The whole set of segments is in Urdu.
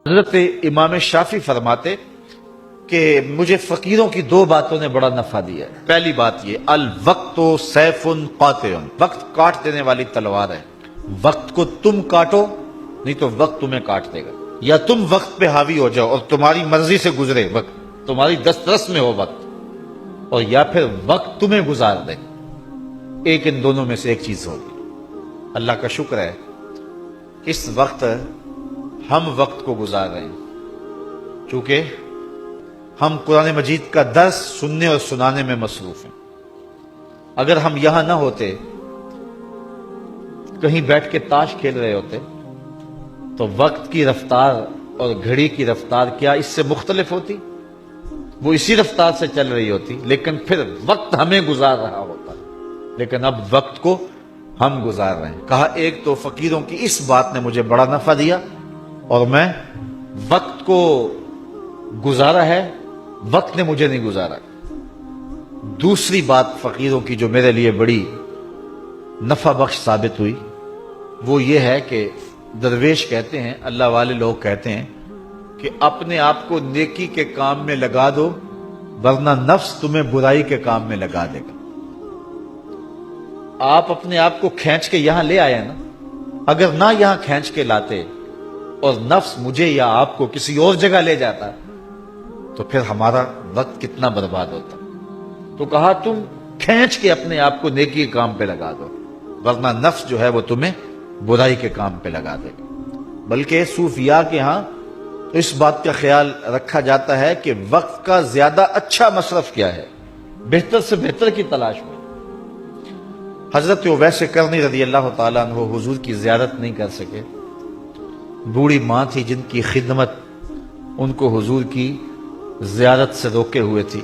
حضرت امام شافعی فرماتے کہ مجھے فقیروں کی دو باتوں نے بڑا نفع دیا ہے۔ پہلی بات یہ الوقت سیف قاطع، وقت کاٹ دینے والی تلوار ہے۔ وقت کو تم کاٹو نہیں تو وقت تمہیں کاٹ دے گا، یا تم وقت پہ حاوی ہو جاؤ اور تمہاری مرضی سے گزرے وقت، تمہاری دسترس میں ہو وقت، اور یا پھر وقت تمہیں گزار دے۔ ایک ان دونوں میں سے ایک چیز ہوگی۔ اللہ کا شکر ہے اس وقت ہم وقت کو گزار رہے ہیں، چونکہ ہم قرآن مجید کا درس سننے اور سنانے میں مصروف ہیں۔ اگر ہم یہاں نہ ہوتے، کہیں بیٹھ کے تاش کھیل رہے ہوتے، تو وقت کی رفتار اور گھڑی کی رفتار کیا اس سے مختلف ہوتی؟ وہ اسی رفتار سے چل رہی ہوتی، لیکن پھر وقت ہمیں گزار رہا ہوتا۔ لیکن اب وقت کو ہم گزار رہے ہیں۔ کہا ایک تو فقیروں کی اس بات نے مجھے بڑا نفع دیا اور میں وقت کو گزارا ہے، وقت نے مجھے نہیں گزارا۔ دوسری بات فقیروں کی جو میرے لیے بڑی نفع بخش ثابت ہوئی وہ یہ ہے کہ درویش کہتے ہیں، اللہ والے لوگ کہتے ہیں کہ اپنے آپ کو نیکی کے کام میں لگا دو ورنہ نفس تمہیں برائی کے کام میں لگا دے گا۔ آپ اپنے آپ کو کھینچ کے یہاں لے آئے نا، اگر نہ یہاں کھینچ کے لاتے اور نفس مجھے یا آپ کو کسی اور جگہ لے جاتا تو پھر ہمارا وقت کتنا برباد ہوتا۔ تو کہا تم کھینچ کے اپنے آپ کو نیکی کے کام پہ لگا دو ورنہ نفس جو ہے وہ تمہیں برائی کے کام پہ لگا دے گا۔ بلکہ صوفیاء کے ہاں تو اس بات کا خیال رکھا جاتا ہے کہ وقت کا زیادہ اچھا مصرف کیا ہے، بہتر سے بہتر کی تلاش میں۔ حضرت اویس کرنی رضی اللہ تعالیٰ عنہ حضور کی زیارت نہیں کر سکے۔ بوڑھی ماں تھی جن کی خدمت ان کو حضور کی زیارت سے روکے ہوئے تھی،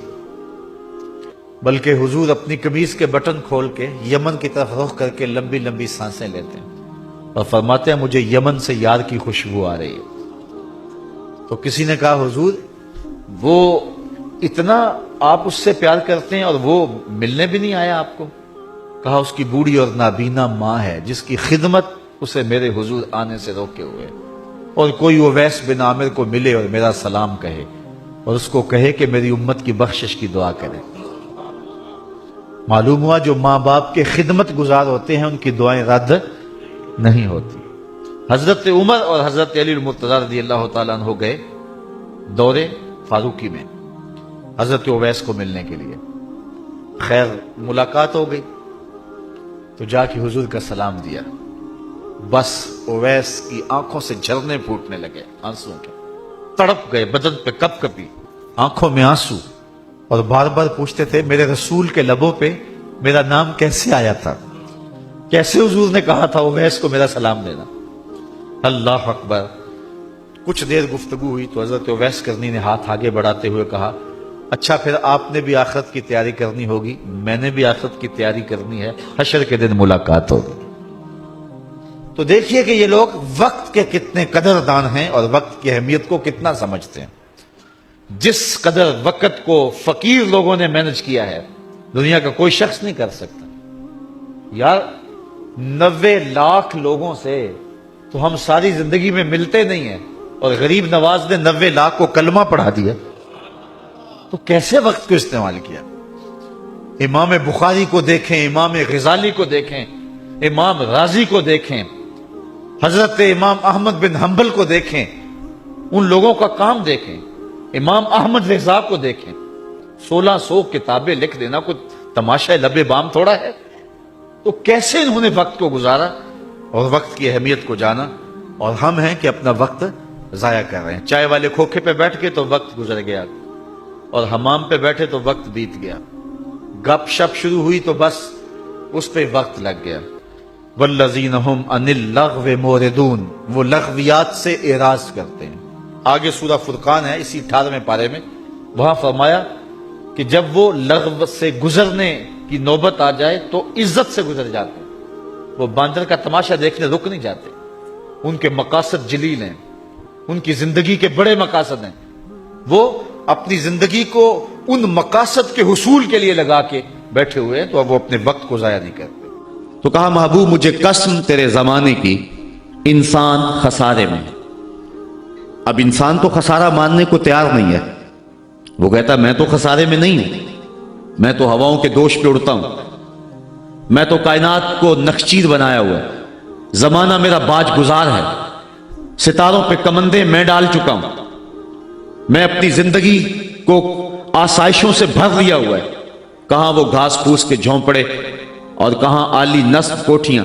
بلکہ حضور اپنی قمیض کے بٹن کھول کے یمن کی طرف رخ کر کے لمبی لمبی سانسیں لیتے ہیں اور فرماتے ہیں مجھے یمن سے یار کی خوشبو آ رہی ہے۔ تو کسی نے کہا حضور وہ اتنا آپ اس سے پیار کرتے ہیں اور وہ ملنے بھی نہیں آیا آپ کو؟ کہا اس کی بوڑھی اور نابینا ماں ہے جس کی خدمت اسے میرے حضور آنے سے روکے ہوئے، اور کوئی اویس بن عامر کو ملے اور میرا سلام کہے اور اس کو کہے کہ میری امت کی بخشش کی دعا کرے۔ معلوم ہوا جو ماں باپ کے خدمت گزار ہوتے ہیں ان کی دعائیں رد نہیں ہوتی۔ حضرت عمر اور حضرت علی المرتضیٰ رضی اللہ تعالیٰ عنہ گئے دور فاروقی میں حضرت اویس کو ملنے کے لیے۔ خیر ملاقات ہو گئی تو جا کے حضور کا سلام دیا، بس اویس کی آنکھوں سے جھرنے پھوٹنے لگے آنسوں کے، تڑپ گئے، بدن پہ کپ کپی، آنکھوں میں آنسو، اور بار بار پوچھتے تھے میرے رسول کے لبوں پہ میرا نام کیسے آیا تھا، کیسے حضور نے کہا تھا اویس کو میرا سلام دینا۔ اللہ اکبر۔ کچھ دیر گفتگو ہوئی تو حضرت اویس کرنی نے ہاتھ آگے بڑھاتے ہوئے کہا اچھا پھر آپ نے بھی آخرت کی تیاری کرنی ہوگی، میں نے بھی آخرت کی تیاری کرنی ہے، حشر کے دن ملاقات ہوگی۔ تو دیکھیے کہ یہ لوگ وقت کے کتنے قدردان ہیں اور وقت کی اہمیت کو کتنا سمجھتے ہیں۔ جس قدر وقت کو فقیر لوگوں نے مینج کیا ہے دنیا کا کوئی شخص نہیں کر سکتا۔ یار 90 لاکھ لوگوں سے تو ہم ساری زندگی میں ملتے نہیں ہیں، اور غریب نواز نے 90 لاکھ کو کلمہ پڑھا دیا، تو کیسے وقت کو استعمال کیا؟ امام بخاری کو دیکھیں، امام غزالی کو دیکھیں، امام رازی کو دیکھیں، حضرت امام احمد بن حنبل کو دیکھیں، ان لوگوں کا کام دیکھیں، امام احمد رضا کو دیکھیں۔ 1600 کتابیں لکھ دینا کوئی تماشا لب بام تھوڑا ہے؟ تو کیسے انہوں نے وقت کو گزارا اور وقت کی اہمیت کو جانا، اور ہم ہیں کہ اپنا وقت ضائع کر رہے ہیں۔ چائے والے کھوکھے پہ بیٹھ کے تو وقت گزر گیا، اور حمام پہ بیٹھے تو وقت بیت گیا، گپ شپ شروع ہوئی تو بس اس پہ وقت لگ گیا۔ والذین هم عن اللغو معرضون، وہ لغویات سے اعراض کرتے ہیں۔ آگے سورہ فرقان ہے اسی 18ویں پارے میں، وہاں فرمایا کہ جب وہ لغو سے گزرنے کی نوبت آ جائے تو عزت سے گزر جاتے ہیں۔ وہ باندر کا تماشا دیکھنے رک نہیں جاتے، ان کے مقاصد جلیل ہیں، ان کی زندگی کے بڑے مقاصد ہیں، وہ اپنی زندگی کو ان مقاصد کے حصول کے لیے لگا کے بیٹھے ہوئے ہیں، تو اب وہ اپنے وقت کو ضائع نہیں کرتے۔ تو کہا محبوب مجھے قسم تیرے زمانے کی، انسان خسارے میں۔ اب انسان تو خسارہ ماننے کو تیار نہیں ہے. وہ کہتا میں تو خسارے میں نہیں ہوں, میں تو ہواؤں کے دوش پہ اڑتا ہوں, میں تو کائنات کو نخچیر بنایا ہوا ہے, زمانہ میرا باج گزار ہے, ستاروں پہ کمندے میں ڈال چکا ہوں, میں اپنی زندگی کو آسائشوں سے بھر لیا ہوا ہے. کہاں وہ گھاس پھوس کے جھونپڑے اور کہاں عالی نصب کوٹھیاں,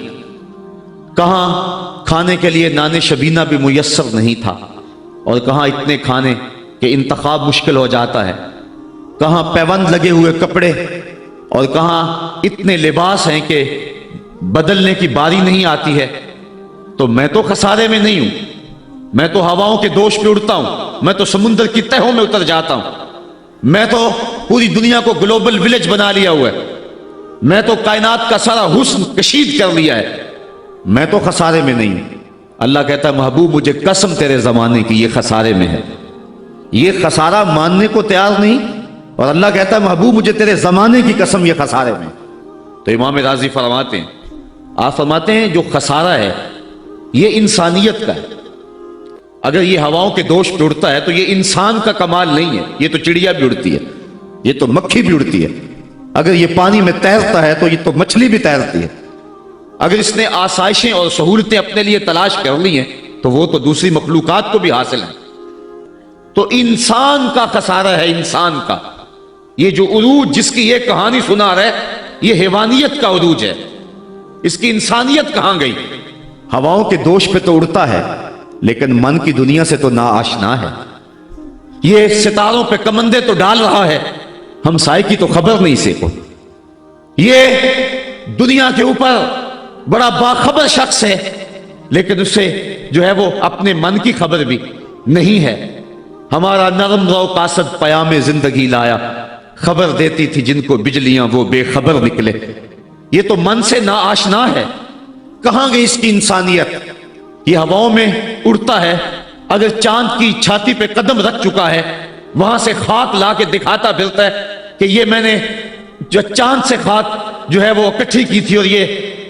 کہاں کھانے کے لیے نان شبینہ بھی میسر نہیں تھا, اور کہاں اتنے کھانے کہ انتخاب مشکل ہو جاتا ہے, کہاں پیوند لگے ہوئے کپڑے اور کہاں اتنے لباس ہیں کہ بدلنے کی باری نہیں آتی ہے. تو میں تو خسارے میں نہیں ہوں, میں تو ہواؤں کے دوش پہ اڑتا ہوں, میں تو سمندر کی تہوں میں اتر جاتا ہوں, میں تو پوری دنیا کو گلوبل ولیج بنا لیا ہوا ہے, میں تو کائنات کا سارا حسن کشید کر لیا ہے, میں تو خسارے میں نہیں ہوں. اللہ کہتا ہے محبوب مجھے قسم تیرے زمانے کی یہ خسارے میں ہے. یہ خسارہ ماننے کو تیار نہیں, اور اللہ کہتا ہے محبوب مجھے تیرے زمانے کی قسم یہ خسارے میں. تو امام راضی فرماتے ہیں, آپ فرماتے ہیں جو خسارہ ہے یہ انسانیت کا ہے. اگر یہ ہواؤں کے دوش پہ اڑتا ہے تو یہ انسان کا کمال نہیں ہے, یہ تو چڑیا بھی اڑتی ہے, یہ تو مکھی بھی اڑتی ہے. اگر یہ پانی میں تیرتا ہے تو یہ تو مچھلی بھی تیرتی ہے. اگر اس نے آسائشیں اور سہولتیں اپنے لیے تلاش کر لی ہیں تو وہ تو دوسری مخلوقات کو بھی حاصل ہیں. تو انسان کا خسارہ ہے, انسان کا. یہ جو عروج جس کی یہ کہانی سنا رہے یہ حیوانیت کا عروج ہے, اس کی انسانیت کہاں گئی؟ ہواؤں کے دوش پہ تو اڑتا ہے لیکن من کی دنیا سے تو ناآشنا ہے. یہ ستاروں پہ کمندے تو ڈال رہا ہے, ہمسائے کی تو خبر نہیں سے کو. یہ دنیا کے اوپر بڑا باخبر شخص ہے لیکن اسے جو ہے وہ اپنے من کی خبر بھی نہیں ہے. ہمارا نرم رو قاصد پیام زندگی لایا, خبر دیتی تھی جن کو بجلیاں وہ بے خبر نکلے. یہ تو من سے ناآشنا ہے. کہاں گئی اس کی انسانیت؟ یہ ہواؤں میں اڑتا ہے, اگر چاند کی چھاتی پہ قدم رکھ چکا ہے وہاں سے خاک لا کے دکھاتا پھرتا ہے کہ یہ میں نے جو چاند سے خاک جو ہے وہ اکٹھی کی تھی اور یہ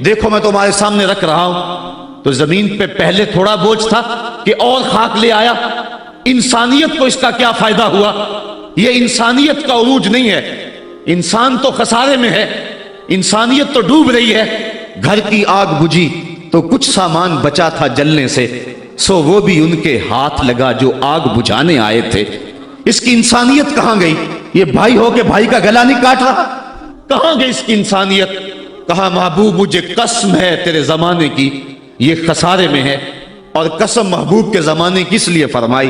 دیکھو میں تمہارے سامنے رکھ رہا ہوں. تو زمین پہ پہلے تھوڑا بوجھ تھا کہ اور خاک لے آیا. انسانیت کو اس کا کیا فائدہ ہوا؟ یہ انسانیت کا عروج نہیں ہے. انسان تو خسارے میں ہے, انسانیت تو ڈوب رہی ہے. گھر کی آگ بجھی تو کچھ سامان بچا تھا جلنے سے, سو وہ بھی ان کے ہاتھ لگا جو آگ بجھانے آئے تھے. اس کی انسانیت کہاں گئی؟ یہ بھائی ہو کے بھائی کا گلا نہیں کاٹ رہا, کہاں گئی اس کی انسانیت؟ کہا محبوب مجھے قسم ہے تیرے زمانے کی یہ خسارے میں ہے. اور قسم محبوب کے زمانے کی اس لیے فرمائی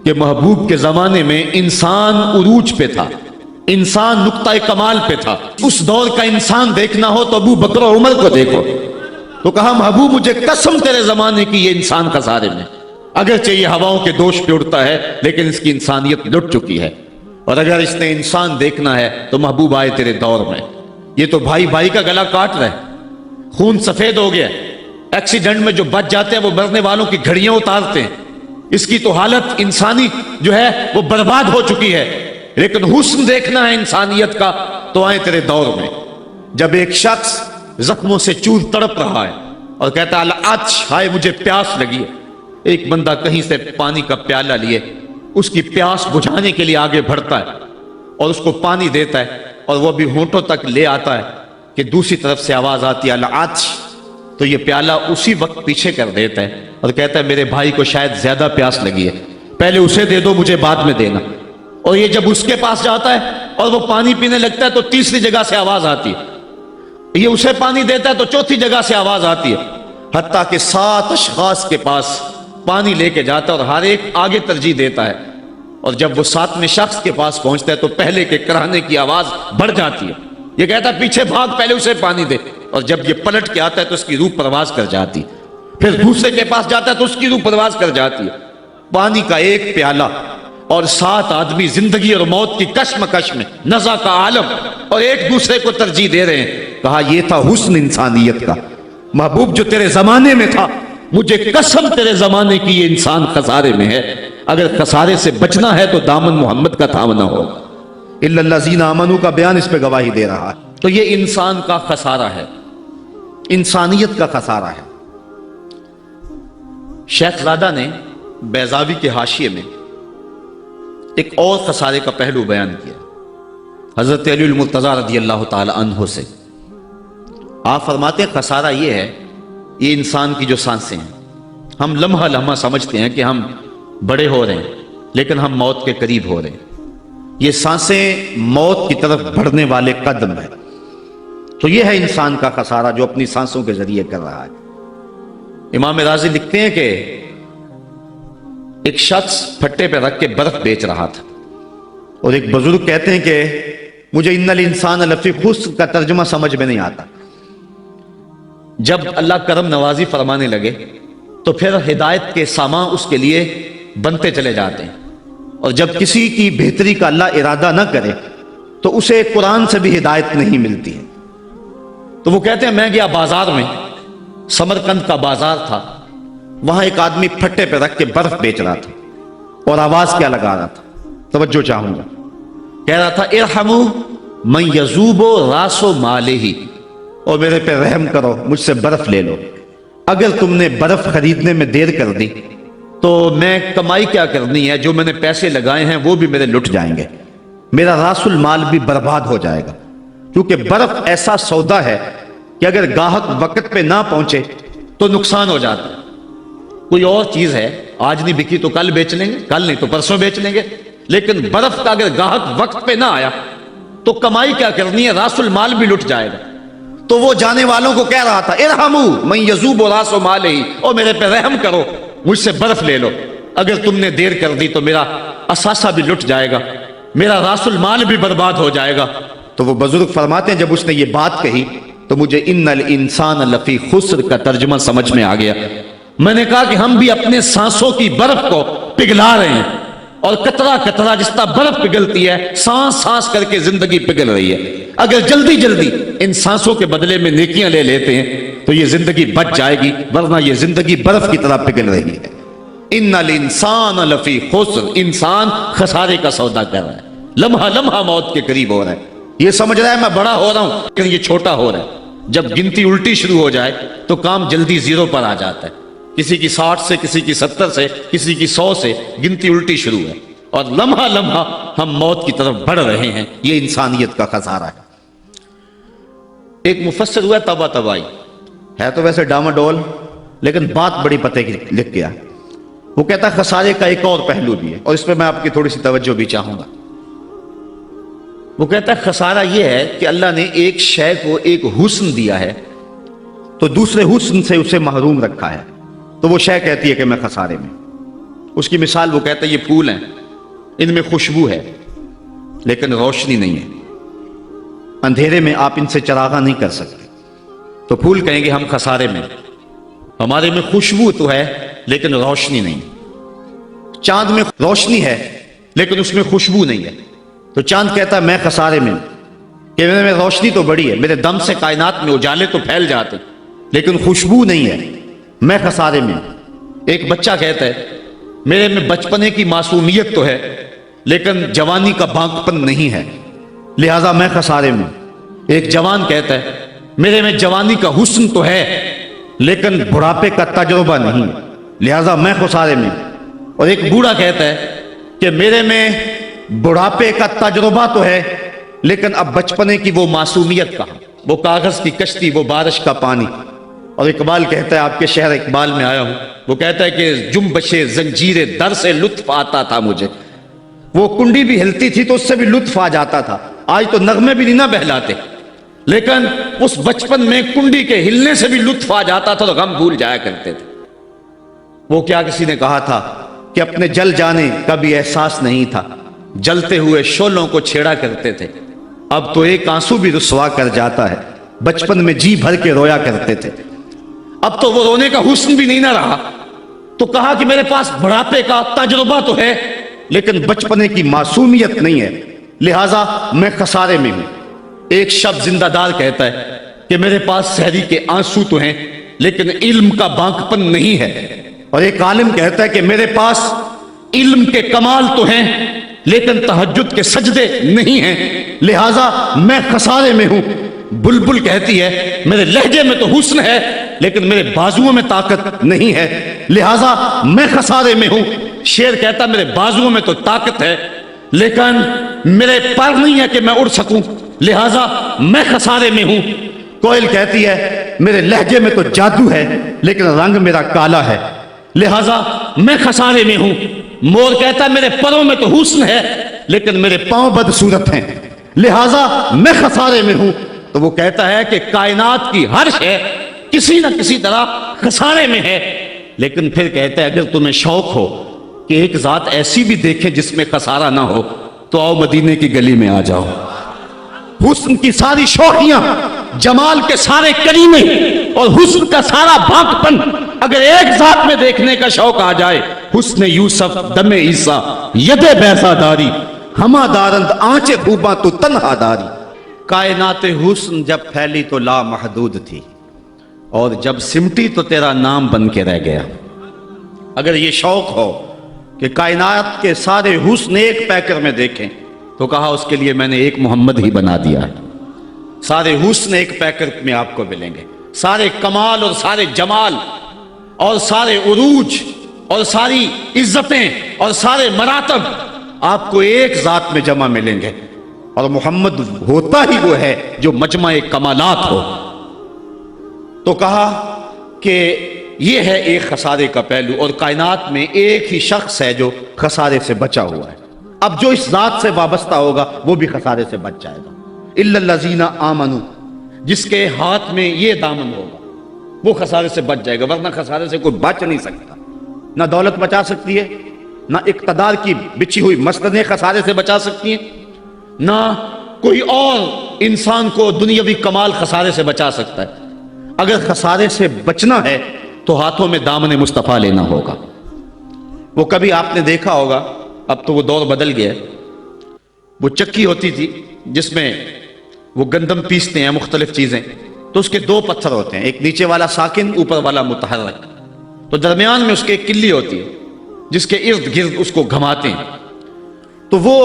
کہ محبوب کے زمانے میں انسان عروج پہ تھا, انسان نقطۂ کمال پہ تھا. اس دور کا انسان دیکھنا ہو تو ابو بکر و عمر کو دیکھو. تو کہا محبوب مجھے قسم تیرے زمانے کی یہ انسان خسارے میں. اگرچہ یہ ہواؤں کے دوش پہ اڑتا ہے لیکن اس کی انسانیت لٹ چکی ہے. اور اگر اس نے انسان دیکھنا ہے تو محبوب آئے تیرے دور میں. یہ تو بھائی بھائی کا گلا کاٹ رہے, خون سفید ہو گیا. ایکسیڈنٹ میں جو بچ جاتے ہیں وہ مرنے والوں کی گھڑیاں اتارتے ہیں. اس کی تو حالت انسانی جو ہے وہ برباد ہو چکی ہے. لیکن حسن دیکھنا ہے انسانیت کا تو آئے تیرے دور میں. جب ایک شخص زخموں سے چور تڑپ رہا ہے اور کہتا ہے العطش, ہائے مجھے پیاس لگی ہے, ایک بندہ کہیں سے پانی کا پیالہ لیے اس کی پیاس بجھانے کے لیے آگے بڑھتا ہے اور اس کو پانی دیتا ہے اور وہ بھی ہونٹوں تک لے آتا ہے کہ دوسری طرف سے آواز آتی ہے العطش. تو یہ پیالہ اسی وقت پیچھے کر دیتا ہے اور کہتا ہے میرے بھائی کو شاید زیادہ پیاس لگی ہے, پہلے اسے دے دو مجھے بعد میں دینا. اور یہ جب اس کے پاس جاتا ہے اور وہ پانی پینے لگتا ہے تو تیسری جگہ سے آواز آتی ہے. یہ اسے پانی دیتا ہے تو چوتھی جگہ سے آواز آتی ہے, حتیٰ کہ 7 اشخاص کے پاس پانی لے کے جاتا ہے اور ہر ایک آگے ترجیح دیتا ہے. اور جب وہ 7ویں شخص کے پاس پہنچتا ہے تو پہلے کے کراہنے کی آواز بڑھ جاتی ہے. یہ کہتا ہے پیچھے بھاگ, پہلے اسے پانی دے. اور جب یہ پلٹ کے آتا ہے تو اس کی روح پرواز کر جاتی. پھر دوسرے کے پاس جاتا ہے تو اس کی روح پرواز کر جاتی ہے. پانی کا ایک پیالہ اور 7 آدمی زندگی اور موت کی کشمکش میں, نزع کا عالم, اور ایک دوسرے کو ترجیح دے رہے ہیں. کہا یہ تھا حسن انسانیت کا. محبوب جو تیرے زمانے میں تھا, مجھے قسم تیرے زمانے کی یہ انسان خسارے میں ہے. اگر خسارے سے بچنا ہے تو دامن محمد کا تھامنا ہوگا. الا الذین آمنوا کا بیان اس پہ گواہی دے رہا ہے. تو یہ انسان کا خسارہ ہے, انسانیت کا خسارہ ہے. شیخ زادہ نے بیضاوی کے حاشیے میں ایک اور خسارے کا پہلو بیان کیا حضرت علی المرتضیٰ رضی اللہ تعالی عنہ سے۔ آپ فرماتے ہیں خسارہ یہ ہے، یہ انسان کی جو سانسیں ہیں، ہم لمحہ لمحہ سمجھتے ہیں کہ ہم بڑے ہو رہے ہیں لیکن ہم موت کے قریب ہو رہے ہیں۔ یہ سانسیں موت کی طرف بڑھنے والے قدم ہیں۔ تو یہ ہے انسان کا خسارہ جو اپنی سانسوں کے ذریعے کر رہا ہے۔ امام راضی لکھتے ہیں کہ ایک شخص پھٹے پہ رکھ کے برف بیچ رہا تھا، اور ایک بزرگ کہتے ہیں کہ مجھے ان الانسان لفی خسر کا ترجمہ سمجھ میں نہیں آتا۔ جب اللہ کرم نوازی فرمانے لگے تو پھر ہدایت کے سامان اس کے لیے بنتے چلے جاتے ہیں، اور جب کسی کی بہتری کا اللہ ارادہ نہ کرے تو اسے قرآن سے بھی ہدایت نہیں ملتی ہے۔ تو وہ کہتے ہیں میں گیا بازار میں، سمرقند کا بازار تھا، وہاں ایک آدمی پھٹے پہ رکھ کے برف بیچ رہا تھا، اور آواز کیا لگا رہا تھا، توجہ چاہوں گا، کہہ رہا تھا ارحمو من یذوب راس مالہ، اور میرے پہ رحم کرو، مجھ سے برف لے لو، اگر تم نے برف خریدنے میں دیر کر دی تو میں کمائی کیا کرنی ہے، جو میں نے پیسے لگائے ہیں وہ بھی میرے لٹ جائیں گے، میرا راس المال بھی برباد ہو جائے گا، کیونکہ برف ایسا سودا ہے کہ اگر گاہک وقت پہ نہ پہنچے تو نقصان ہو جاتا ہے۔ کوئی اور چیز ہے آج نہیں بکی تو کل بیچ لیں گے، کل نہیں تو پرسوں بیچ لیں گے، لیکن برف کا اگر گاہک وقت پہ نہ آیا تو کمائی کیا کرنی ہے، راس المال بھی لٹ جائے گا۔ تو وہ جانے والوں کو کہہ رہا تھا ارحمو من یذوب راس مالہ، اور میرے پہ رحم کرو، مجھ سے برف لے لو، اگر تم نے دیر کر دی تو میرا اثاثہ بھی لٹ جائے گا، میرا راس المال بھی برباد ہو جائے گا۔ تو وہ بزرگ فرماتے ہیں جب اس نے یہ بات کہی تو مجھے ان الانسان لفی خسر کا ترجمہ سمجھ میں آ گیا۔ میں نے کہا کہ ہم بھی اپنے سانسوں کی برف کو پگھلا رہے ہیں، اور قطرہ قطرہ جس طرح برف پگھلتی ہے، سانس سانس کر کے زندگی پگھل رہی ہے۔ اگر جلدی جلدی ان سانسوں کے بدلے میں نیکیاں لے لیتے ہیں تو یہ زندگی بچ جائے گی، ورنہ یہ زندگی برف کی طرح پگھل رہی ہے۔ ان الانسان لفی خسر، انسان خسارے کا سودا کر رہا ہے، لمحہ لمحہ موت کے قریب ہو رہا ہے، یہ سمجھ رہا ہے میں بڑا ہو رہا ہوں لیکن یہ چھوٹا ہو رہا ہے۔ جب گنتی الٹی شروع ہو جائے تو کام جلدی زیرو پر آ جاتا ہے، کسی کی 60 سے، کسی کی 70 سے، کسی کی 100 سے گنتی الٹی شروع ہے، اور لمحہ لمحہ ہم موت کی طرف بڑھ رہے ہیں۔ یہ انسانیت کا خسارہ ہے۔ ایک مفسر ہوا تبا تبائی ہے، تو ویسے ڈاماڈول، لیکن بات بڑی پتے کی لکھ گیا۔ وہ کہتا ہے خسارے کا ایک اور پہلو بھی ہے، اور اس پہ میں آپ کی تھوڑی سی توجہ بھی چاہوں گا۔ وہ کہتا ہے خسارہ یہ ہے کہ اللہ نے ایک شے کو ایک حسن دیا ہے تو دوسرے حسن سے اسے محروم رکھا ہے، تو وہ شے کہتی ہے کہ میں خسارے میں۔ اس کی مثال وہ کہتا ہے یہ پھول ہیں، ان میں خوشبو ہے لیکن روشنی نہیں ہے، اندھیرے میں آپ ان سے چراغاں نہیں کر سکتے، تو پھول کہیں گے ہم خسارے میں، ہمارے میں خوشبو تو ہے لیکن روشنی نہیں۔ چاند میں روشنی ہے لیکن اس میں خوشبو نہیں ہے، تو چاند کہتا ہے میں خسارے میں ہوں، کہ میرے میں روشنی تو بڑی ہے، میرے دم سے کائنات میں اجالے تو پھیل جاتے لیکن خوشبو نہیں ہے، میں خسارے میں ہوں۔ ایک بچہ کہتا ہے میرے میں بچپنے کی معصومیت تو ہے لیکن جوانی کا بانکپن نہیں ہے، لہذا میں خسارے میں ہوں۔ ایک جوان کہتا ہے میرے میں جوانی کا حسن تو ہے لیکن بڑھاپے کا تجربہ نہیں، لہذا میں خسارے میں ہوں۔ اور ایک بوڑھا کہتا ہے کہ میرے میں بڑھاپے کا تجربہ تو ہے لیکن اب بچپنے کی وہ معصومیت کہاں، وہ کاغذ کی کشتی، وہ بارش کا پانی۔ اور اقبال کہتا ہے، آپ کے شہر اقبال میں آیا ہوں، وہ کہتا ہے کہ جنبش زنجیر در سے لطف آتا تھا مجھے، وہ کنڈی بھی ہلتی تھی تو اس سے بھی لطف آ جاتا تھا، آج تو نغمے بھی نہیں نہ بہلاتے، لیکن اس بچپن میں کنڈی کے ہلنے سے بھی لطف آ جاتا تھا تو غم بھول جایا کرتے تھے۔ وہ کیا کسی نے کہا تھا کہ اپنے جل جانے کا بھی احساس نہیں تھا، جلتے ہوئے شعلوں کو چھیڑا کرتے تھے، اب تو ایک آنسو بھی رسوا کر جاتا ہے، بچپن میں جی بھر کے رویا کرتے تھے، اب تو وہ رونے کا حسن بھی نہیں نہ رہا۔ تو کہا کہ میرے پاس بڑھاپے کا تجربہ تو ہے لیکن بچپنے کی معصومیت نہیں ہے، لہٰذا میں خسارے میں ہوں۔ ایک شب زندہ دار کہتا ہے کہ میرے پاس سحری کے آنسو تو ہیں لیکن علم کا بانکپن نہیں ہے، اور ایک عالم کہتا ہے کہ میرے پاس علم کے کمال تو ہیں لیکن تہجد کے سجدے نہیں ہیں، لہٰذا میں خسارے میں ہوں۔ بلبل کہتی ہے میرے لہجے میں تو حسن ہے لیکن میرے بازوؤں میں طاقت نہیں ہے، لہذا میں خسارے میں ہوں۔ شیر کہتا میرے بازوؤں میں تو طاقت ہے لیکن میرے پر نہیں ہے کہ میں اڑ سکوں، لہذا میں خسارے میں ہوں۔ کوئل کہتی ہے میرے لہجے میں تو جادو ہے لیکن رنگ میرا کالا ہے، لہذا میں خسارے میں ہوں۔ مور کہتا ہے میرے پروں میں تو حسن ہے لیکن میرے پاؤں بدصورت ہیں، لہذا میں خسارے میں ہوں۔ تو وہ کہتا ہے کہ کائنات کی ہر شے کسی نہ کسی طرح خسارے میں ہے، لیکن پھر کہتا ہے اگر تمہیں شوق ہو کہ ایک ذات ایسی بھی دیکھے جس میں خسارہ نہ ہو تو آؤ مدینے کی گلی میں آ جاؤ۔ حسن کی ساری شوخیاں، جمال کے سارے کریمے اور حسن کا سارا بھاگپن اگر ایک ذات میں دیکھنے کا شوق آ جائے، حسن یوسف دم عیسیٰ ید بیضا داری، ہما دارند آنچے خوباں تو تنہا داری۔ کائنات حسن جب پھیلی تو لا محدود تھی اور جب سمٹی تو تیرا نام بن کے رہ گیا۔ اگر یہ شوق ہو کہ کائنات کے سارے حسن ایک پیکر میں دیکھیں تو کہا اس کے لیے میں نے ایک محمد ہی بنا دیا ہے۔ سارے حسن ایک پیکر میں آپ کو ملیں گے، سارے کمال اور سارے جمال اور سارے عروج اور ساری عزتیں اور سارے مراتب آپ کو ایک ذات میں جمع ملیں گے، اور محمد ہوتا ہی وہ ہے جو مجمع کمالات ہو۔ تو کہا کہ یہ ہے ایک خسارے کا پہلو، اور کائنات میں ایک ہی شخص ہے جو خسارے سے بچا ہوا ہے۔ اب جو اس ذات سے وابستہ ہوگا وہ بھی خسارے سے بچ جائے گا۔ الا الذین آمنوا، جس کے ہاتھ میں یہ دامن ہوگا وہ خسارے سے بچ جائے گا، ورنہ خسارے سے کوئی بچ نہیں سکتا۔ نہ دولت بچا سکتی ہے، نہ اقتدار کی بچھی ہوئی مسندیں خسارے سے بچا سکتی ہیں، نہ کوئی اور انسان کو دنیاوی کمال خسارے سے بچا سکتا ہے۔ اگر خسارے سے بچنا ہے تو ہاتھوں میں دامن مصطفیٰ لینا ہوگا۔ وہ کبھی آپ نے دیکھا ہوگا، اب تو وہ دور بدل گیا ہے، وہ چکی ہوتی تھی جس میں وہ گندم پیستے ہیں مختلف چیزیں، تو اس کے دو پتھر ہوتے ہیں، ایک نیچے والا ساکن، اوپر والا متحرک، تو درمیان میں اس کے ایک کلی ہوتی ہے جس کے ارد گرد اس کو گھماتے ہیں، تو وہ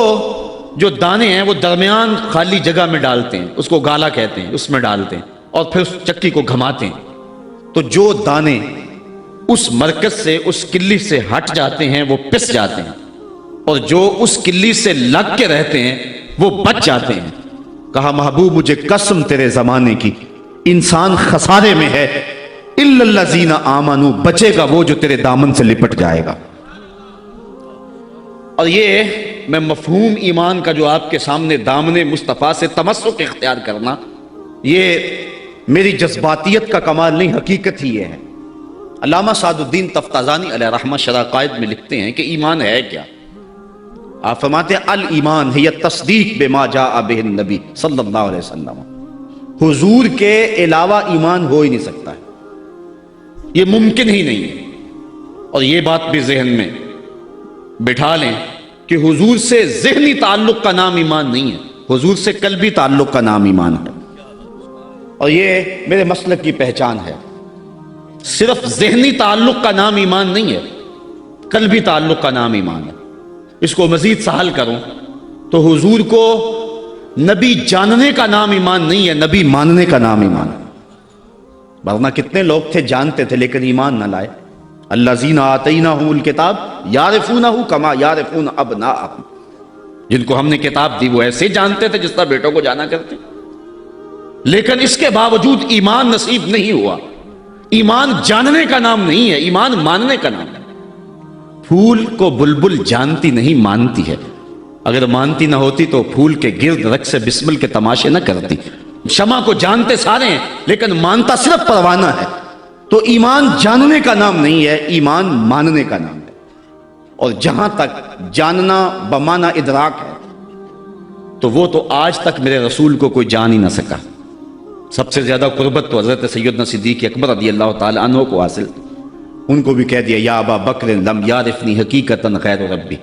جو دانے ہیں وہ درمیان خالی جگہ میں ڈالتے ہیں، اس کو گالا کہتے ہیں، اس میں ڈالتے ہیں اور پھر اس چکی کو گھماتے ہیں، تو جو دانے اس مرکز سے اس کلی سے ہٹ جاتے ہیں وہ پس جاتے ہیں، اور جو اس کلی سے لگ کے رہتے ہیں وہ بچ جاتے ہیں۔ کہا محبوب مجھے قسم تیرے زمانے کی، انسان خسارے میں ہے، الا الذین آمنوا، بچے گا وہ جو تیرے دامن سے لپٹ جائے گا۔ اور یہ میں مفہوم ایمان کا جو آپ کے سامنے دامن مصطفیٰ سے تمسک اختیار کرنا، یہ میری جذباتیت کا کمال نہیں، حقیقت ہی یہ ہے۔ علامہ سعد الدین تفتازانی علیہ رحمہ شرح قائد میں لکھتے ہیں کہ ایمان ہے کیا؟ آپ فرماتے ہیں الایمان ہی تصدیق بما جاء بہ النبی صلی اللہ علیہ وسلم، حضور کے علاوہ ایمان ہو ہی نہیں سکتا ہے، یہ ممکن ہی نہیں ہے۔ اور یہ بات بھی ذہن میں بٹھا لیں کہ حضور سے ذہنی تعلق کا نام ایمان نہیں ہے، حضور سے قلبی تعلق کا نام ایمان ہے، اور یہ میرے مسلک کی پہچان ہے۔ صرف ذہنی تعلق کا نام ایمان نہیں ہے، قلبی تعلق کا نام ایمان ہے۔ اس کو مزید سہل کروں تو حضور کو نبی جاننے کا نام ایمان نہیں ہے، نبی ماننے کا نام ایمان ہے۔ ورنہ کتنے لوگ تھے جانتے تھے لیکن ایمان نہ لائے۔ الذین آتیناہم الکتاب یعرفونہ کما یعرفون ابناءہم، جن کو ہم نے کتاب دی وہ ایسے جانتے تھے جس طرح بیٹوں کو جانا کرتے، لیکن اس کے باوجود ایمان نصیب نہیں ہوا۔ ایمان جاننے کا نام نہیں ہے، ایمان ماننے کا نام ہے۔ پھول کو بلبل جانتی نہیں مانتی ہے، اگر مانتی نہ ہوتی تو پھول کے گرد رقص بسمل کے تماشے نہ کرتی۔ شمع کو جانتے سارے ہیں لیکن مانتا صرف پروانہ ہے۔ تو ایمان جاننے کا نام نہیں ہے، ایمان ماننے کا نام ہے۔ اور جہاں تک جاننا بمعنی ادراک ہے تو وہ تو آج تک میرے رسول کو کوئی جان ہی نہ سکا۔ سب سے زیادہ قربت تو حضرت سیدنا صدیق اکبر رضی اللہ تعالی عنہ کو حاصل، ان کو بھی کہہ دیا یا ابا بکر لم یعرفنی حقیقتا غیر ربی،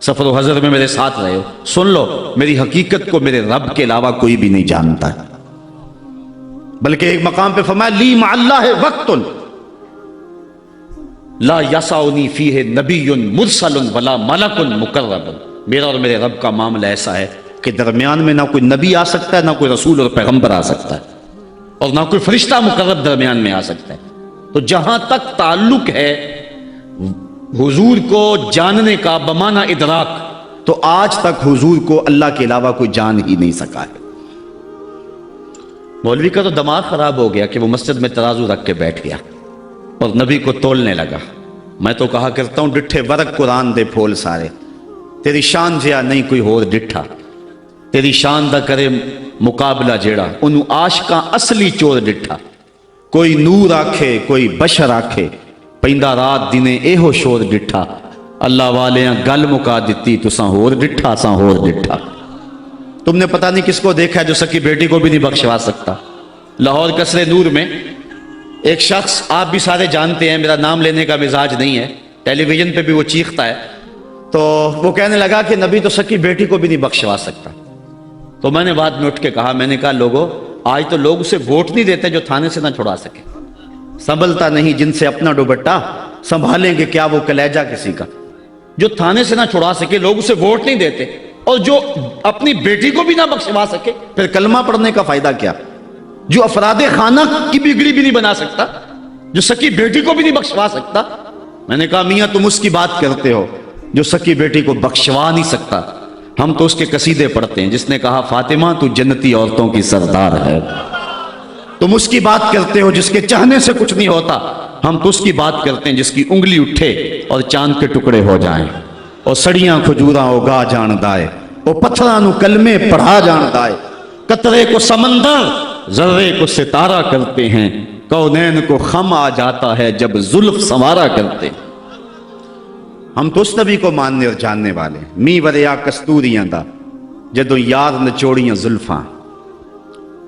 سفر و حضر میں میرے ساتھ رہے ہو، سن لو میری حقیقت کو میرے رب کے علاوہ کوئی بھی نہیں جانتا ہے۔ بلکہ ایک مقام پہ فرمایا لی مع اللہ وقت لا یسعنی فیہ نبی مرسل ولا ملک مقرب، میرا اور میرے رب کا معاملہ ایسا ہے کہ درمیان میں نہ کوئی نبی آ سکتا ہے، نہ کوئی رسول اور پیغمبر آ سکتا ہے، اور نہ کوئی فرشتہ مقرب درمیان میں آ سکتا ہے۔ تو جہاں تک تعلق ہے حضور کو جاننے کا بمانہ ادراک، تو آج تک حضور کو اللہ کے علاوہ کوئی جان ہی نہیں سکا ہے۔ مولوی کا تو دماغ خراب ہو گیا کہ وہ مسجد میں ترازو رکھ کے بیٹھ گیا اور نبی کو تولنے لگا۔ میں تو کہا کرتا ہوں ڈٹھے ورق قرآن دے پھول سارے، تیری شان جیا نہیں کوئی ہور ڈٹھا، تیری شان دا کرے مقابلہ جیڑا انہوں عاشقاں اصلی چور ڈٹھا۔ کوئی نور آکھے کوئی بشر آکھے، پیندہ رات دینے ایہو شور ڈٹھا، اللہ والیاں گل مکا دیتی تساں ہور ڈٹھا ساں ہور ڈٹھا۔ تم نے پتہ نہیں کس کو دیکھا ہے جو سکی بیٹی کو بھی نہیں بخشوا سکتا۔ لاہور قصر نور میں ایک شخص، آپ بھی سارے جانتے ہیں، میرا نام لینے کا مزاج نہیں ہے، ٹیلی ویژن پہ بھی وہ چیختا ہے، تو وہ کہنے لگا کہ نبی تو سکی بیٹی کو بھی نہیں بخشوا سکتا۔ تو میں نے بعد میں اٹھ کے کہا، میں نے کہا لوگوں آج تو لوگ اسے ووٹ نہیں دیتے جو تھانے سے نہ چھڑا سکے، سنبھلتا نہیں جن سے اپنا دوپٹہ، سنبھالیں گے کیا وہ کلیجہ کسی کا۔ جو تھانے سے نہ چھڑا سکے لوگ اسے ووٹ نہیں دیتے، اور جو اپنی بیٹی کو بھی نہ بخشوا سکے پھر کلمہ پڑھنے کا فائدہ کیا؟ جو افراد خانہ کی بگڑی بھی نہیں بنا سکتا، جو سکی بیٹی کو بھی نہیں بخشوا سکتا۔ میں نے کہا میاں تم اس کی بات کرتے ہو جو سکی بیٹی کو بخشوا نہیں سکتا، ہم تو اس کے قصیدے پڑھتے ہیں جس نے کہا فاطمہ تو جنتی عورتوں کی سردار ہے۔ تم اس کی بات کرتے ہو جس کے چاہنے سے کچھ نہیں ہوتا، ہم تو اس کی بات کرتے ہیں جس کی انگلی اٹھے اور چاند کے ٹکڑے ہو جائیں، اور سڑیاں کھجوراں اگا جان دائے، اور پتھراں نو کلمے پڑھا جان دائے، قطرے کو سمندر ذرے کو ستارہ کرتے ہیں، کونین کو خم آ جاتا ہے جب زلف سنوارا کرتے ہیں۔ ہم تو اس نبی کو ماننے اور جاننے والے ہیں۔ می وریا کستوریاں دا جدوں یار نچوڑیاں زلفاں،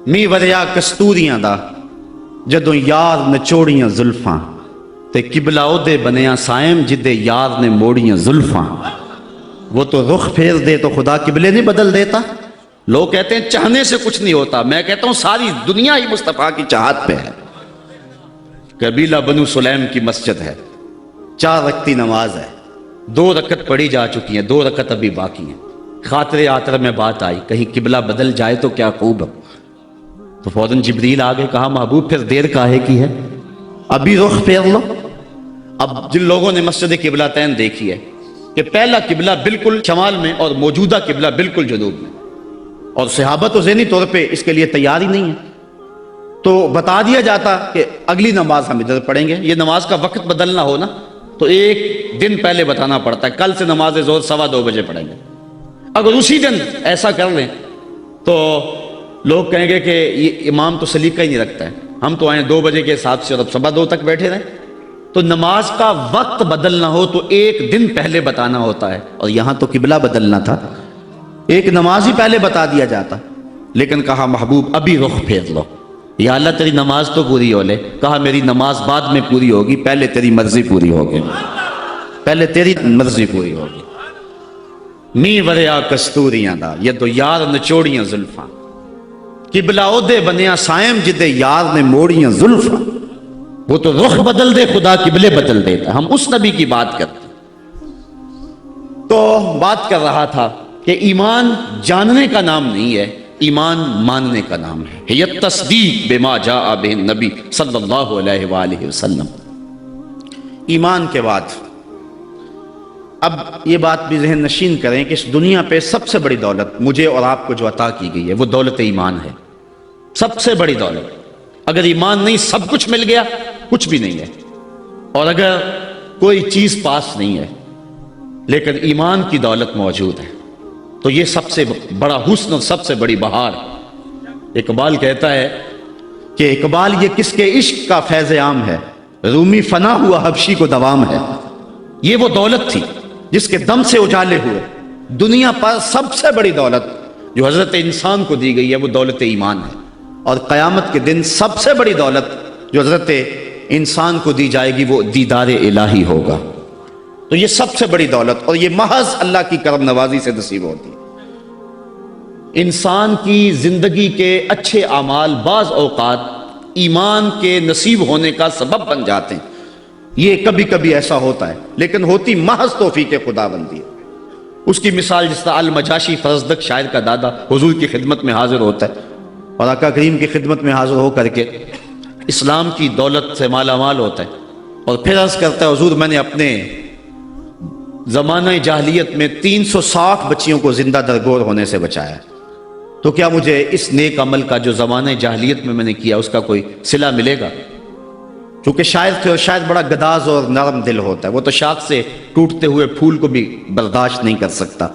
می وریا کستوریاں دا جدوں یار نچوڑیاں زلفاں، تے قبلہ او دے بنیا سائم جدے یار نے موڑیاں زلفاں۔ وہ تو رخ پھیر دے تو خدا قبلے نہیں بدل دیتا۔ لوگ کہتے ہیں چاہنے سے کچھ نہیں ہوتا، میں کہتا ہوں ساری دنیا ہی مصطفیٰ کی چاہت پہ ہے۔ قبیلہ بنو سلیم کی مسجد ہے، 4 رکعتی نماز ہے، 2 رکعت پڑھی جا چکی ہیں، 2 رکعت ابھی باقی ہیں۔ خاطر آتر میں بات آئی کہیں قبلہ بدل جائے تو کیا خوب ہے، تو فوراً جبریل آگے کہا محبوب پھر دیر کاہے کی ہے، ابھی رخ پھیر لو۔ اب جن لوگوں نے مسجد قبلتین دیکھی ہے کہ پہلا قبلہ بالکل شمال میں اور موجودہ قبلہ بالکل جنوب میں، اور صحابہ تو ذہنی طور پہ اس کے لیے تیار ہی نہیں ہے، تو بتا دیا جاتا کہ اگلی نماز ہم ادھر پڑھیں گے۔ یہ نماز کا وقت بدلنا ہو نا تو 1 دن پہلے بتانا پڑتا ہے، کل سے نماز ظہر 2:15 بجے پڑھیں گے۔ اگر اسی دن ایسا کر لیں تو لوگ کہیں گے کہ یہ امام تو سلیقہ ہی نہیں رکھتا ہے، ہم تو آئیں 2 بجے کے حساب سے اور اب 2:15 تک بیٹھے رہیں۔ تو نماز کا وقت بدلنا ہو تو 1 دن پہلے بتانا ہوتا ہے، اور یہاں تو قبلہ بدلنا تھا، ایک نماز ہی پہلے بتا دیا جاتا، لیکن کہا محبوب ابھی رخ پھیر لو۔ یا اللہ تیری نماز تو پوری ہو لے، کہا میری نماز بعد میں پوری ہوگی، پہلے تیری مرضی پوری ہوگی، پہلے تیری مرضی پوری ہوگی۔ می وریا کستوریاں دا یدو یار نچوڑیاں زلفاں، قبلہ او دے بنیا سائم جدے یار نے موڑیاں زلفاں۔ وہ تو رخ بدل دے خدا قبلے بدل دیتا، ہم اس نبی کی بات کرتے۔ تو بات کر رہا تھا کہ ایمان جاننے کا نام نہیں ہے، ایمان ماننے کا نام ہے۔ یہ تصدیق بما جاء بہ النبی صلی اللہ علیہ وآلہ وسلم۔ ایمان کے بعد اب یہ بات بھی ذہن نشین کریں کہ اس دنیا پہ سب سے بڑی دولت مجھے اور آپ کو جو عطا کی گئی ہے وہ دولت ایمان ہے، سب سے بڑی دولت۔ اگر ایمان نہیں سب کچھ مل گیا کچھ بھی نہیں ہے، اور اگر کوئی چیز پاس نہیں ہے لیکن ایمان کی دولت موجود ہے تو یہ سب سے بڑا حسن اور سب سے بڑی بہار۔ اقبال کہتا ہے کہ اقبال یہ کس کے عشق کا فیض عام ہے، رومی فنا ہوا حبشی کو دوام ہے۔ یہ وہ دولت تھی جس کے دم سے اجالے ہوئے دنیا پر سب سے بڑی دولت جو حضرت انسان کو دی گئی ہے وہ دولت ایمان ہے، اور قیامت کے دن سب سے بڑی دولت جو حضرت انسان کو دی جائے گی وہ دیدار الہی ہوگا۔ تو یہ سب سے بڑی دولت، اور یہ محض اللہ کی کرم نوازی سے نصیب ہوتی ہے۔ انسان کی زندگی کے اچھے اعمال بعض اوقات ایمان کے نصیب ہونے کا سبب بن جاتے ہیں، یہ کبھی کبھی ایسا ہوتا ہے، لیکن ہوتی محض توفیق خدا بندی ہے۔ اس کی مثال جس طرح المجاشی فرزدق شاعر کا دادا حضور کی خدمت میں حاضر ہوتا ہے اور آقا کریم کی خدمت میں حاضر ہو کر کے اسلام کی دولت سے مالا مال ہوتا ہے اور پھر عرض کرتا ہے حضور میں نے اپنے زمانہ جاہلیت میں 360 بچیوں کو زندہ درگور ہونے سے بچایا، تو کیا مجھے اس نیک عمل کا جو زمانہ جاہلیت میں نے کیا اس کا کوئی صلہ ملے گا؟ چونکہ شاعر تھے اور شاید بڑا گداز اور نرم دل ہوتا ہے، وہ تو شاخ سے ٹوٹتے ہوئے پھول کو بھی برداشت نہیں کر سکتا۔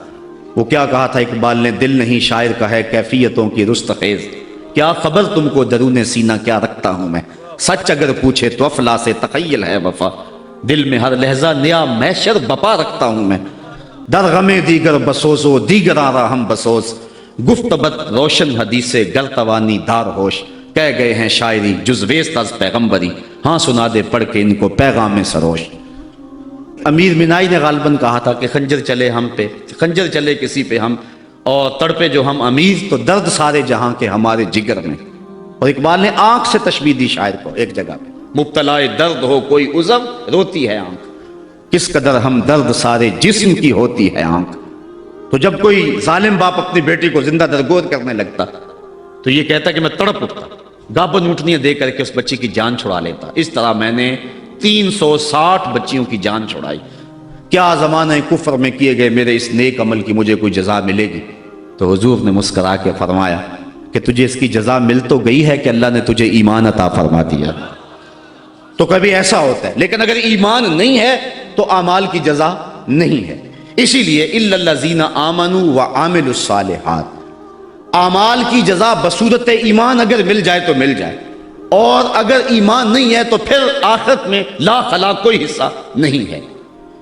وہ کیا کہا تھا اقبال نے، دل نہیں شاعر کا ہے کیفیتوں کی رست خیز، کیا خبر تم کو درون سینہ کیا رکھتا ہوں میں، سچ اگر پوچھے تو افلا سے تخیل ہے وفا، دل میں ہر لہجہ نیا محشر بپا رکھتا ہوں میں، در غم دیگر بسوزو دیگر آرا ہم بسوز، گفت بد روشن حدیث گر توانی دار ہوش، کہہ گئے ہیں شاعری جزویست از پیغمبری، ہاں سنا دے پڑھ کے ان کو پیغام سروش۔ امیر منائی نے غالباً کہا تھا کہ خنجر چلے ہم پہ، خنجر چلے کسی پہ ہم، اور تڑپے جو ہم امیر تو درد سارے جہاں کے ہمارے جگر میں۔ اور اقبال نے آنکھ سے تشبیہ دی شاعر کو ایک جگہ پہ، مبتلا درد ہو کوئی عذر روتی ہے آنکھ، کس قدر ہم درد سارے جسم کی ہوتی ہے آنکھ۔ تو جب کوئی ظالم باپ اپنی بیٹی کو زندہ درگور کرنے لگتا تو یہ کہتا کہ میں تڑپ اٹھتا، گابن اونٹنیاں دے کر کے اس بچی کی جان چھڑا لیتا۔ اس طرح میں نے 360 بچیوں کی جان چھڑائی، کیا زمانہ کفر میں کیے گئے میرے اس نیک عمل کی مجھے کوئی جزا ملے گی؟ تو حضور نے مسکرا کے فرمایا کہ تجھے اس کی جزا مل تو گئی ہے کہ اللہ نے تجھے ایمان عطا فرما دیا۔ تو کبھی ایسا ہوتا ہے، لیکن اگر ایمان نہیں ہے تو اعمال کی جزا نہیں ہے۔ اسی لیے الا الذین آمنوا وعملوا الصالحات، اعمال کی جزا بصورت ایمان اگر مل جائے تو مل جائے، اور اگر ایمان نہیں ہے تو پھر آخرت میں لا خلا کوئی حصہ نہیں ہے۔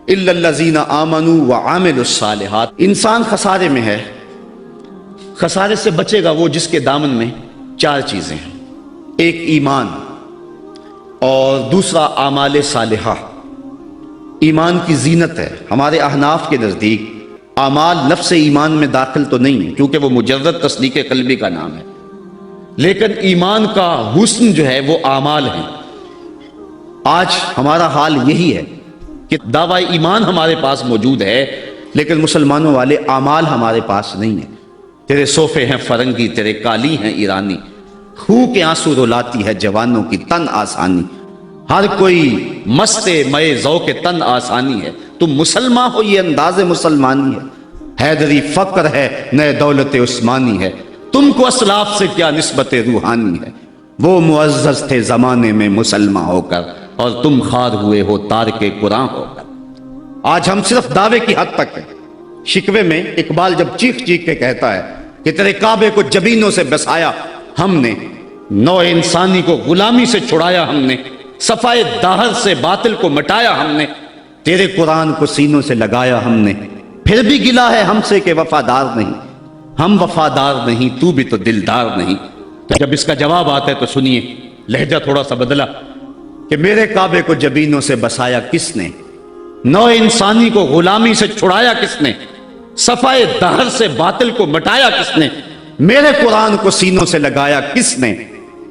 الا الذین آمنوا وعملوا الصالحات، انسان خسارے میں ہے۔ خسارے سے بچے گا وہ جس کے دامن میں 4 چیزیں ہیں، ایک ایمان، اور دوسرا اعمال صالحہ۔ ایمان کی زینت ہے، ہمارے احناف کے نزدیک اعمال نفس ایمان میں داخل تو نہیں ہے کیونکہ وہ مجرد تصدیق قلبی کا نام ہے، لیکن ایمان کا حسن جو ہے وہ اعمال ہیں۔ آج ہمارا حال یہی ہے کہ دعوی ایمان ہمارے پاس موجود ہے لیکن مسلمانوں والے اعمال ہمارے پاس نہیں ہیں۔ تیرے صوفے ہیں فرنگی، تیرے کالی ہیں ایرانی، خوں کے آنسو رلاتی ہے جوانوں کی تن آسانی، ہر کوئی مست مئے ذوق تن آسانی ہے، تم مسلمان ہو یہ انداز مسلمانی ہے، حیدری فقر ہے نئے دولت عثمانی ہے، تم کو اسلاف سے کیا نسبت روحانی ہے، وہ معزز تھے زمانے میں مسلمان ہو کر اور تم خار ہوئے ہو تارک قرآن ہو کر۔ آج ہم صرف دعوے کی حد تک ہیں۔ شکوے میں اقبال جب چیخ چیخ کے کہتا ہے کہ تیرے کعبے کو جبینوں سے بسایا ہم نے، نو انسانی کو غلامی سے چھڑایا ہم نے، صفائے داہر سے باطل کو مٹایا ہم نے، تیرے قرآن کو سینوں سے لگایا ہم نے، پھر بھی گلا ہے ہم سے کہ وفادار نہیں، ہم وفادار نہیں تو بھی تو دلدار نہیں۔ تو جب اس کا جواب آتا ہے تو سنیے، لہجہ تھوڑا سا بدلا، کہ میرے کعبے کو جبینوں سے بسایا کس نے، نو انسانی کو غلامی سے چھڑایا کس نے، صفائے دہر سے باطل کو مٹایا کس نے، میرے قرآن کو سینوں سے لگایا کس نے،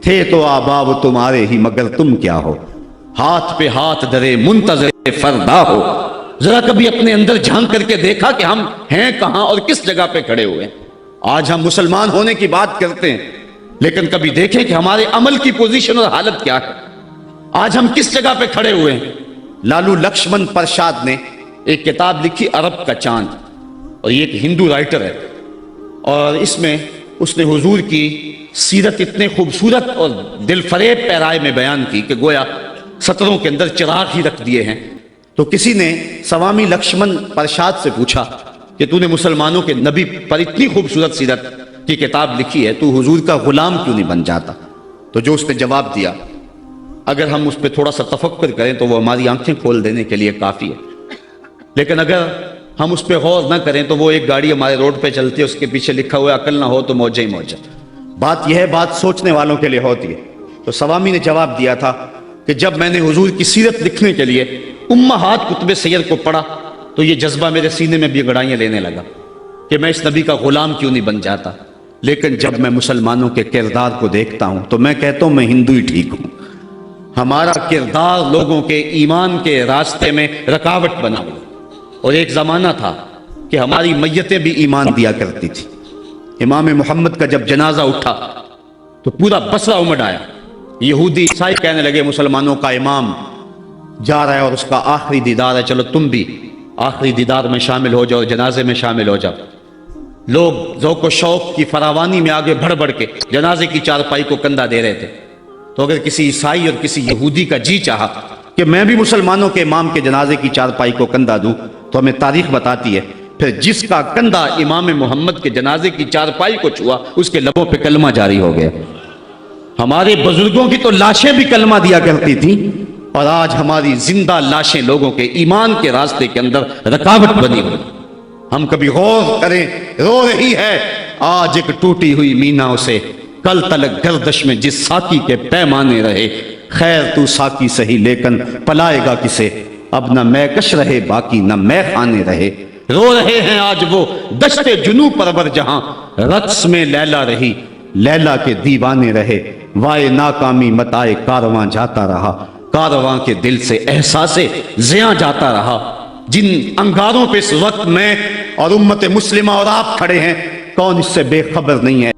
تھے تو آباب تمہارے ہی مگر تم کیا ہو، ہاتھ پہ ہاتھ درے منتظر فردا ہو۔ ذرا کبھی اپنے اندر جھانک کر کے دیکھا کہ ہم ہیں کہاں اور کس جگہ پہ کھڑے ہوئے ہیں۔ آج ہم مسلمان ہونے کی بات کرتے ہیں لیکن کبھی دیکھیں کہ ہمارے عمل کی پوزیشن اور حالت کیا ہے، آج ہم کس جگہ پہ کھڑے ہوئے ہیں۔ لالو لکشمن پرشاد نے ایک کتاب لکھی عرب کا چاند، اور یہ ایک ہندو رائٹر ہے، اور اس میں اس نے حضور کی سیرت اتنے خوبصورت اور دل فریب پیرائے میں بیان کی کہ گویا سطروں کے اندر چراغ ہی رکھ دیے ہیں۔ تو کسی نے سوامی لکشمن پرشاد سے پوچھا کہ تو نے مسلمانوں کے نبی پر اتنی خوبصورت سیرت کی کتاب لکھی ہے، تو حضور کا غلام کیوں نہیں بن جاتا؟ تو جو اس نے جواب دیا، اگر ہم اس پہ تھوڑا سا تفکر کریں تو وہ ہماری آنکھیں کھول دینے کے لیے کافی ہے، لیکن اگر ہم اس پہ غور نہ کریں تو وہ ایک گاڑی ہمارے روڈ پہ چلتی ہے، اس کے پیچھے لکھا ہوا ہے عقل نہ ہو تو موجہ ہی موجہ۔ بات یہ ہے، بات سوچنے والوں کے لیے ہوتی ہے۔ تو سوامی نے جواب دیا تھا کہ جب میں نے حضور کی سیرت لکھنے کے لیے امہات کتب سیر کو پڑھا تو یہ جذبہ میرے سینے میں بھی گڑائیاں لینے لگا کہ میں اس نبی کا غلام کیوں نہیں بن جاتا، لیکن جب میں مسلمانوں کے کردار کو دیکھتا ہوں تو میں کہتا ہوں میں ہندو ہی ٹھیک ہوں۔ ہمارا کردار لوگوں کے ایمان کے راستے میں رکاوٹ بنا ہوا، اور ایک زمانہ تھا کہ ہماری میتیں بھی ایمان دیا کرتی تھی۔ امام محمد کا جب جنازہ اٹھا تو پورا بصرہ امڑ آیا، یہودی عیسائی کہنے لگے مسلمانوں کا امام جا رہا ہے اور اس کا آخری دیدار ہے، چلو تم بھی آخری دیدار میں شامل ہو جاؤ، جنازے میں شامل ہو جاؤ۔ لوگ ذوق و شوق کی فراوانی میں آگے بڑھ بڑھ کے جنازے کی چارپائی کو کندھا دے رہے تھے۔ تو اگر کسی عیسائی اور کسی یہودی کا جی چاہا کہ میں بھی مسلمانوں کے امام کے جنازے کی چارپائی کو کندھا دوں، تو ہمیں تاریخ بتاتی ہے پھر جس کا کندھا امام محمد کے جنازے کی چارپائی کو چھوا اس کے لبوں پہ کلمہ جاری ہو گیا۔ ہمارے بزرگوں کی تو لاشیں بھی کلمہ دیا کرتی تھیں، اور آج ہماری زندہ لاشیں لوگوں کے ایمان کے راستے کے اندر رکاوٹ بنی ہوئی۔ ہم کبھی غور کریں، رو رہی ہے آج ایک ٹوٹی ہوئی مینا اسے، کل تلک گردش میں جس ساکی کے پیمانے رہے، خیر تو ساکی سہی لیکن پلائے گا کسے، اب نہ میں کش رہے باقی نہ میں خانے رہے۔ رو رہے ہیں آج وہ دشت جنو پرور جہاں رقص میں لیلا رہی، لیلا کے دیوانے رہے، وائے ناکامی متائے کارواں جاتا رہا، کارواں کے دل سے احساس زیاں جاتا رہا۔ جن انگاروں پہ اس وقت میں اور امت مسلمہ اور آپ کھڑے ہیں، کون اس سے بے خبر نہیں ہے؟